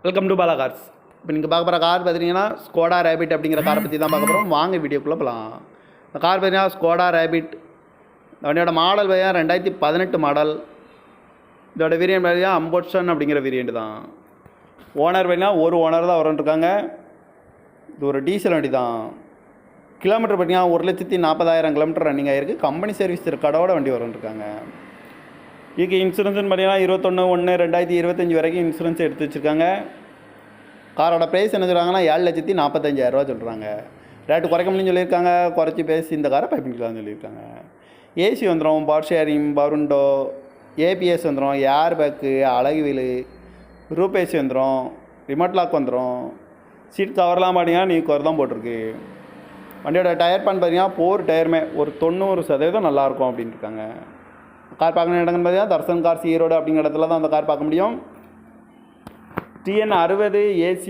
Welcome to Bala cars. இப்போ நீங்கள் பார்க்க போகிற கார் பார்த்தீங்கன்னா ஸ்கோடா ரேபிட் அப்படிங்கிற காரை பற்றி தான் பார்க்க போகிறோம். வாங்க வீடியோக்குள்ளே போகலாம். இந்த கார் பார்த்தீங்கன்னா ஸ்கோடா ரேபிட். இந்த வண்டியோட மாடல் பார்த்தீங்கன்னா 2018 மாடல். இதோட வேரியன்ட் பார்த்தீங்கன்னா அம்போட்ஷன் அப்படிங்கிற வேரியண்ட் தான். ஓனர் பார்த்தீங்கன்னா ஒரு ஓனர் தான் வரன்ட்ருக்காங்க. இது ஒரு டீசல் வண்டி தான். கிலோமீட்டர் பார்த்தீங்கன்னா 1,40,000 கிலோமீட்டர் ரன்னிங் ஆகிருக்கு. கம்பெனி சர்வீஸ் கடவோட வண்டி வரன்ட்ருக்காங்க. இதுக்கு இன்சூரன்ஸ்னு பார்த்தீங்கன்னா 21/1/2025 வரைக்கும் இன்சூரன்ஸ் எடுத்து வச்சுருக்காங்க. காரோட ப்ரைஸ் என்ன சொல்கிறாங்கன்னா 7,45,000 சொல்கிறாங்க. ரேட்டு குறைக்க முடியும்னு சொல்லியிருக்காங்க. குறைச்சி பேசி இந்த காரை பைப்பிங்கலாம்னு சொல்லியிருக்காங்க. ஏசி வந்துடும், பவர் ஷேரிங், பவருண்டோ, ஏபிஎஸ் வந்துடும், ஏர் பேக்கு, அழகு வீலு, ரூப் ஏசி வந்துடும், ரிமோட் லாக் வந்துடும். சீட் கவர்லாம் பார்த்தீங்கன்னா நீ கவர் தான் போட்டிருக்கு. வண்டியோட டயர் பேன் பார்த்தீங்கன்னா 4 டயருமே ஒரு 90% நல்லாயிருக்கும் அப்படின்னு இருக்காங்க. கார் பார்க்கணும் இடங்கன்னு பார்த்தீங்கன்னா தர்சன் கார்ஸ் ஈரோடு அப்படிங்கிற இடத்துல தான் அந்த கார் பார்க்க முடியும். TN 60 AC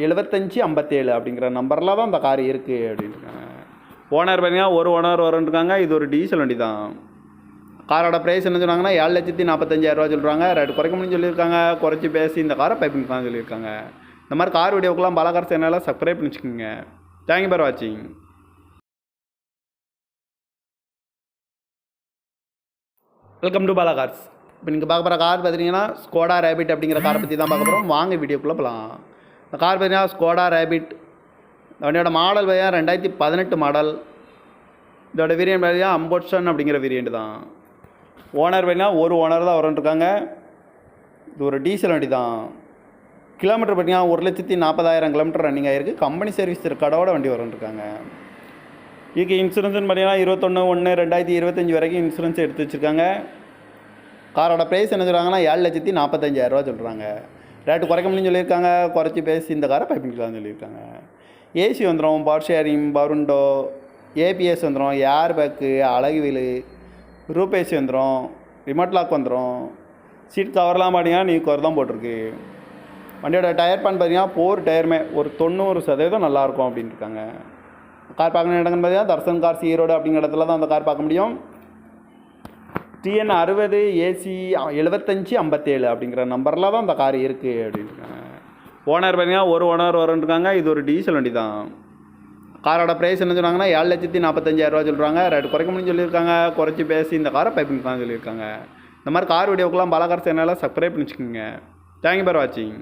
7557 அப்படிங்கிற நம்பரில் தான் அந்த கார் இருக்குது அப்படின்ட்டுருக்காங்க. ஓனர் பார்த்தீங்கன்னா ஒரு ஓனர் வரன்ட்ருக்காங்க. இது ஒரு டீசல் வண்டி தான். காரோட ப்ரைஸ் என்ன சொன்னாங்கன்னா 7,45,000 சொல்கிறாங்க. ரேட்டு குறைக்க முடியும்னு சொல்லியிருக்காங்க. குறைச்சி பேசி இந்த காரை பைப்பிங் தான் சொல்லியிருக்காங்க. இந்த மாதிரி கார் வீடியோக்கெல்லாம் பாலா கார் சேனலில் சப்ஸ்கிரைப் பண்ணி வச்சுக்கோங்க. தேங்க்யூ ஃபார் வாட்சிங். Welcome to Bala cars. இப்போ நீங்கள் பார்க்க போகிற கார் பார்த்தீங்கன்னா ஸ்கோடா ரேபிட் அப்படிங்கிற காரை பற்றி தான் பார்க்க போகிறோம். வாங்க வீடியோக்குள்ளே போகலாம். இந்த கார் பார்த்தீங்கன்னா ஸ்கோடா ரேபிட். இந்த வண்டியோட மாடல் பார்த்தீங்கன்னா 2018 மாடல். இதோட வேரியன்ட் பார்த்தீங்கன்னா அம்போட்ஷன் அப்படிங்கிற வேரியண்ட் தான். ஓனர் பார்த்தீங்கன்னா ஒரு ஓனர் தான் வரன்ட்ருக்காங்க. இது ஒரு டீசல் வண்டி தான். கிலோமீட்டர் பார்த்தீங்கன்னா 1,40,000 கிலோமீட்டர் ரன்னிங் ஆகிருக்கு. கம்பெனி சர்வீஸ் கடவோட வண்டி வரன்ட்ருக்காங்க. இதுக்கு இன்சூரன்ஸ்னு பார்த்தீங்கன்னா 21/1/2025 வரைக்கும் இன்சூரன்ஸ் எடுத்து வச்சுருக்காங்க. காரோட ப்ரைஸ் என்ன சொல்கிறாங்கன்னா 7,45,000 சொல்கிறாங்க. ரேட்டு குறைக்க முடியும்னு சொல்லியிருக்காங்க. குறைச்சி பேசி இந்த காரை பைப்பிங்கலாம்னு சொல்லியிருக்காங்க. ஏசி வந்துடும், பவர் ஷேரிங், பவருண்டோ, ஏபிஎஸ் வந்துடும், ஏர் பேக்கு, அழகு வீலு, ரூப் ஏசி வந்துடும், ரிமோட் லாக் வந்துடும். சீட் கவர்லாம் பார்த்தீங்கன்னா நீ கவர் தான் போட்டிருக்கு. வண்டியோட டயர் பேன் பார்த்தீங்கன்னா 4 டயருமே ஒரு 90% நல்லாயிருக்கும் அப்படின்னு இருக்காங்க. கார் பார்க்கணும் இடங்கன்னு பார்த்தீங்கன்னா தர்சன் கார்ஸ் ஈரோடு அப்படிங்கிற இடத்துல தான் அந்த கார் பார்க்க முடியும். TN 60 AC 7557 அப்படிங்கிற நம்பரில் தான் அந்த கார் இருக்குது அப்படின்ட்டுருக்காங்க. ஓனர் பார்த்தீங்கன்னா ஒரு ஓனர் வரன்ட்ருக்காங்க. இது ஒரு டீசல் வண்டி தான். காரோட ப்ரைஸ் என்ன சொன்னாங்கன்னா 7,45,000 சொல்கிறாங்க. ரேட்டு குறைக்க முடியும்னு சொல்லியிருக்காங்க. குறைச்சி பேசி இந்த காரை பைப்பிங் தான் சொல்லியிருக்காங்க. இந்த மாதிரி கார் வீடியோக்கெல்லாம் பாலா கார் சேனலில் சப்ஸ்கிரைப் பண்ணி வச்சுக்கோங்க. தேங்க்யூ ஃபார் வாட்சிங்.